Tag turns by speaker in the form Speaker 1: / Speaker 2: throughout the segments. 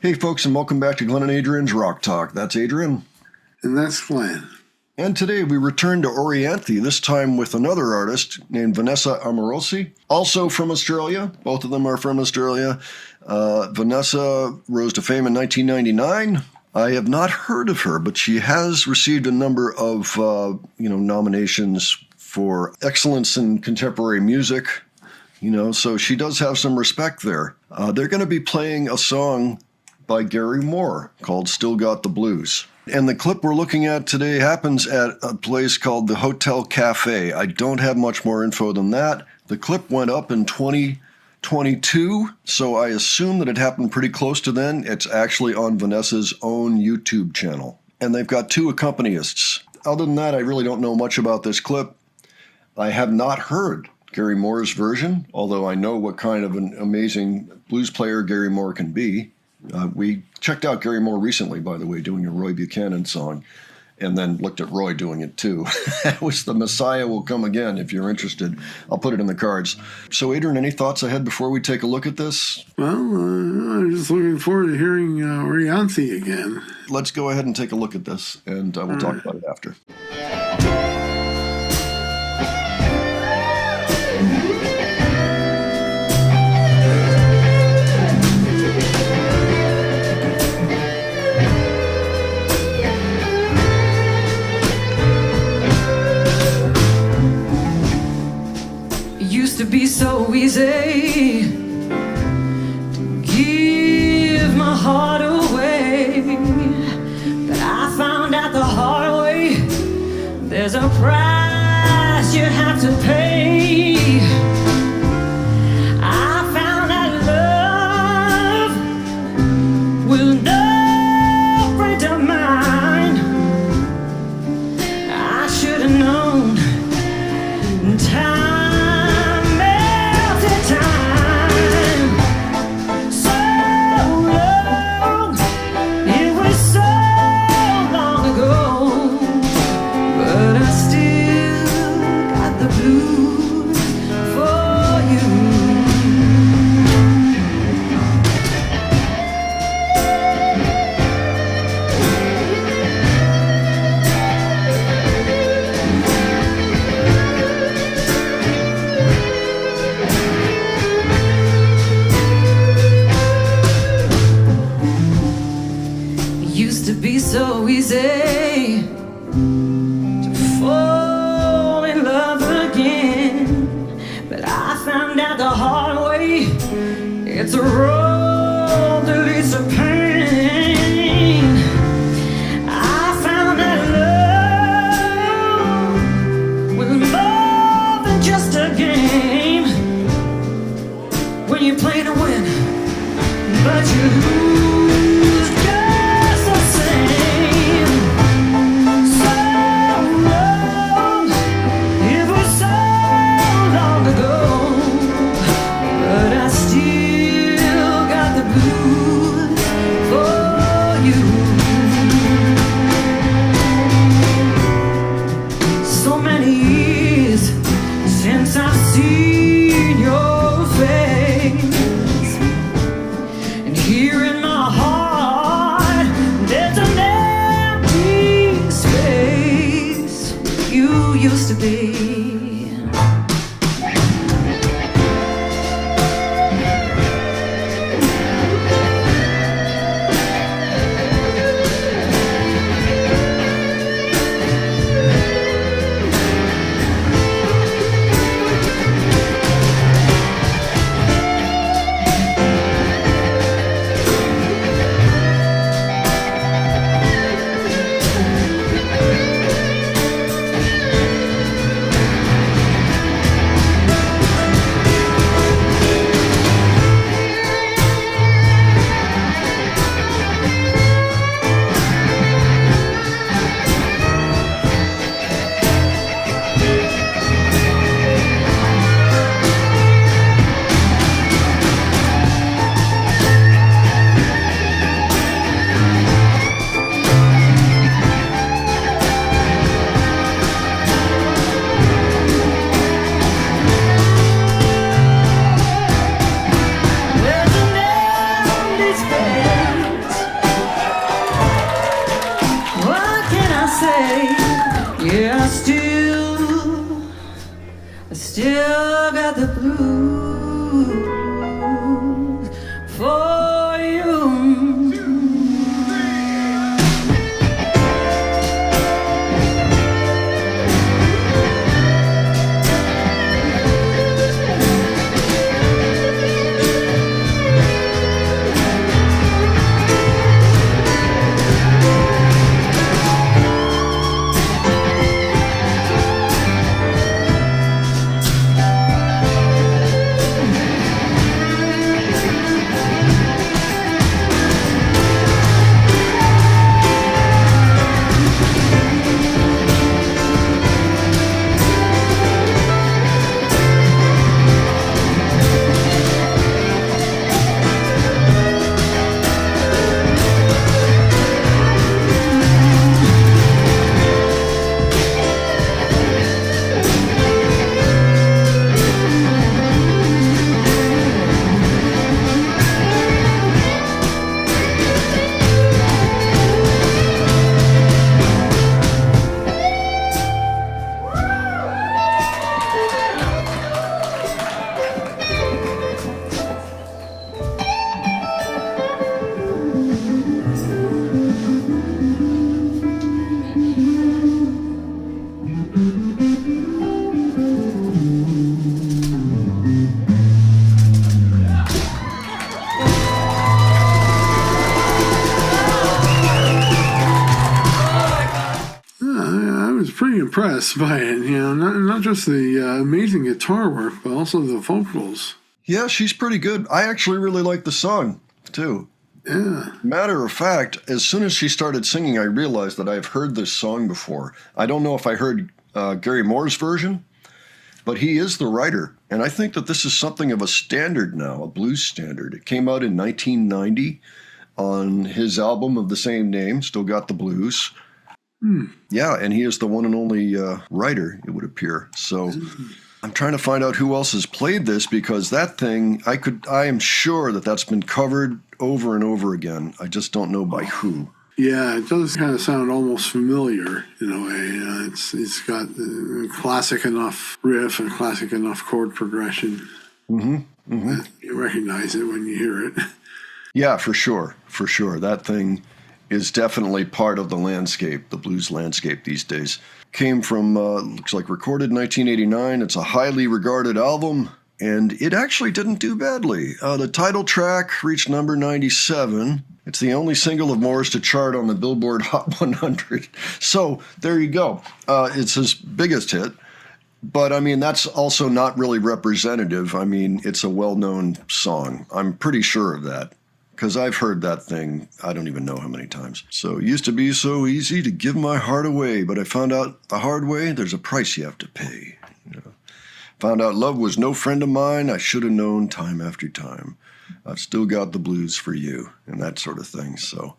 Speaker 1: Hey folks, and welcome back to Glenn and Adrian's Rock Talk. That's Adrian.
Speaker 2: And that's Glenn.
Speaker 1: And today we return to Orianthi, this time with another artist named Vanessa Amorosi, also from Australia. Both of them are from Australia. Vanessa rose to fame in 1999. I have not heard of her, but she has received a number of nominations for excellence in contemporary music. So she does have some respect there. They're going to be playing a song by Gary Moore called Still Got the Blues. And the clip we're looking at today happens at a place called the Hotel Cafe. I don't have much more info than that. The clip went up in 2022, so I assume that it happened pretty close to then. It's actually on Vanessa's own YouTube channel. And they've got two accompanists. Other than that, I really don't know much about this clip. I have not heard Gary Moore's version, although I know what kind of an amazing blues player Gary Moore can be. We checked out Gary Moore recently, by the way, doing a Roy Buchanan song, and then looked at Roy doing it too. That was The Messiah Will Come Again, if you're interested. I'll put it in the cards. So, Adrian, any thoughts ahead before we take a look at this?
Speaker 2: Well, I'm just looking forward to hearing Orianthi again.
Speaker 1: Let's go ahead and take a look at this, and we'll talk about it after.
Speaker 3: To be so easy to give my heart away, but I found out the hard way there's a price you have to pay. I found out love will no friend of mine. I should have known time. So easy to fall in love again, but I found out the hard way it's a road that leads to pain. I found that love was more than just a game. When you play to win, but you lose just the same. Here in my say, yeah, I still got the blues for you.
Speaker 2: I was pretty impressed by it. Not just the amazing guitar work, but also the vocals.
Speaker 1: Yeah, she's pretty good. I actually really like the song, too.
Speaker 2: Yeah.
Speaker 1: Matter of fact, as soon as she started singing, I realized that I've heard this song before. I don't know if I heard Gary Moore's version, but he is the writer. And I think that this is something of a standard now, a blues standard. It came out in 1990 on his album of the same name, Still Got the Blues. Yeah, and he is the one and only writer, it would appear. So I'm trying to find out who else has played this, because that thing, I am sure that that's been covered over and over again. I just don't know by who.
Speaker 2: Yeah, it does kind of sound almost familiar in a way. It's got a classic enough riff and classic enough chord progression. You recognize it when you hear it.
Speaker 1: Yeah, for sure. For sure. That thing is definitely part of the landscape, the blues landscape these days. Came from, looks like recorded in 1989. It's a highly regarded album, and it actually didn't do badly. The title track reached number 97. It's the only single of Moore's to chart on the Billboard Hot 100. So there you go. It's his biggest hit. But, I mean, that's also not really representative. I mean, it's a well-known song. I'm pretty sure of that, because I've heard that thing, I don't even know how many times. So it used to be so easy to give my heart away, but I found out the hard way, there's a price you have to pay. Found out love was no friend of mine, I should have known time after time. I've still got the blues for you, and that sort of thing. So,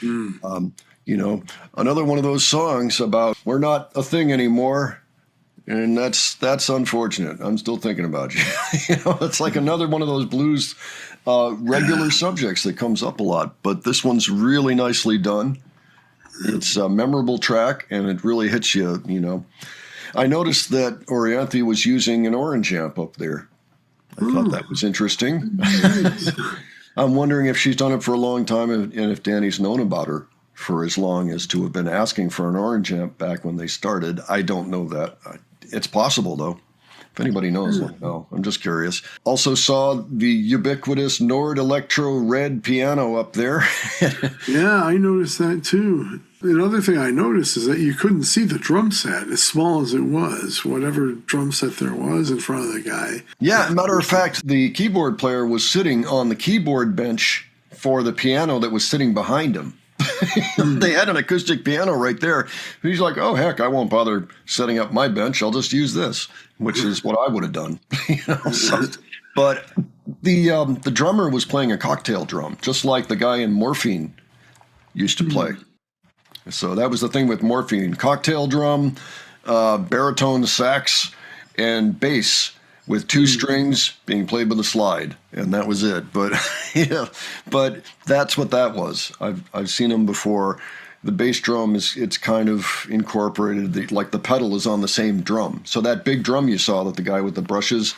Speaker 1: another one of those songs about we're not a thing anymore, and that's unfortunate. I'm still thinking about you. It's like another one of those blues regular subjects that comes up a lot, but this one's really nicely done. It's a memorable track, and it really hits you, I noticed that Orianthi was using an orange amp up there. I thought that was interesting. I'm wondering if she's done it for a long time, and if Danny's known about her for as long as to have been asking for an orange amp back when they started. I don't know that. It's possible, though. If anybody knows, let me know. I'm just curious. Also saw the ubiquitous Nord Electro Red piano up there.
Speaker 2: Yeah, I noticed that too. Another thing I noticed is that you couldn't see the drum set, as small as it was, whatever drum set there was in front of the guy.
Speaker 1: Yeah, matter of fact, the keyboard player was sitting on the keyboard bench for the piano that was sitting behind him. They had an acoustic piano right there. He's like, oh, heck, I won't bother setting up my bench. I'll just use this, which is what I would have done. But the drummer was playing a cocktail drum, just like the guy in Morphine used to play. So that was the thing with Morphine. Cocktail drum, baritone sax, and bass with two strings being played with a slide, and that was it. But but that's what that was. I've seen him before, the bass drum it's kind of incorporated, like the pedal is on the same drum. So that big drum you saw that the guy with the brushes,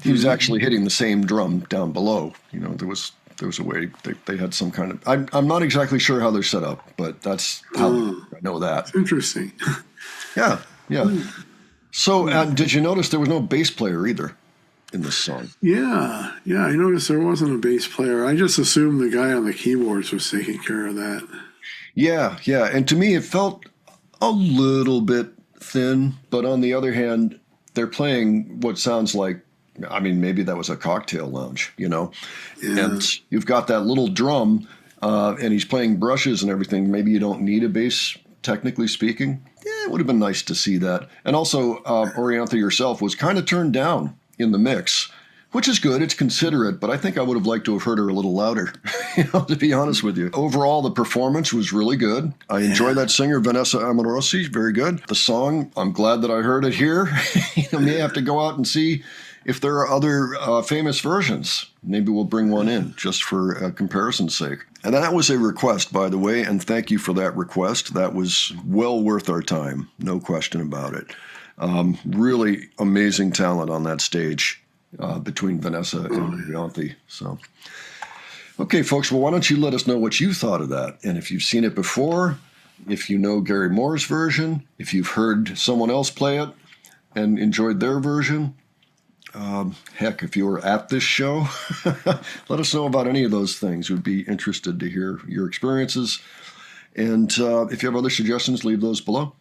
Speaker 1: he was actually hitting the same drum down below. You know, there was a way they had some kind of. I'm not exactly sure how they're set up, but that's how I know that.
Speaker 2: Interesting.
Speaker 1: Yeah. So did you notice there was no bass player either in this song?
Speaker 2: Yeah. I noticed there wasn't a bass player. I just assumed the guy on the keyboards was taking care of that.
Speaker 1: Yeah. And to me, it felt a little bit thin, but on the other hand, they're playing what sounds like, I mean, maybe that was a cocktail lounge, you know?
Speaker 2: Yeah.
Speaker 1: And you've got that little drum, and he's playing brushes and everything. Maybe you don't need a bass, technically speaking. Yeah, it would have been nice to see that. And also, Orianthi yourself was kind of turned down in the mix, which is good. It's considerate, but I think I would have liked to have heard her a little louder, you know, to be honest with you. Overall, the performance was really good. I enjoy that singer, Vanessa Amorosi, very good. The song, I'm glad that I heard it here. You may have to go out and see if there are other famous versions. Maybe we'll bring one in just for comparison's sake. And that was a request, by the way, and thank you for that request. That was well worth our time, no question about it. Really amazing talent on that stage between Vanessa and Orianthi. So, okay, folks, well, why don't you let us know what you thought of that? And if you've seen it before, if you know Gary Moore's version, if you've heard someone else play it and enjoyed their version, heck, if you were at this show, let us know about any of those things. We'd be interested to hear your experiences. And if you have other suggestions, leave those below.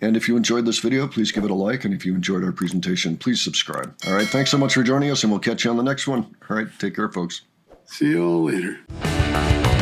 Speaker 1: And if you enjoyed this video, please give it a like. And if you enjoyed our presentation, please subscribe. All right, thanks so much for joining us, and we'll catch you on the next one. All right, take care, folks.
Speaker 2: See you all later.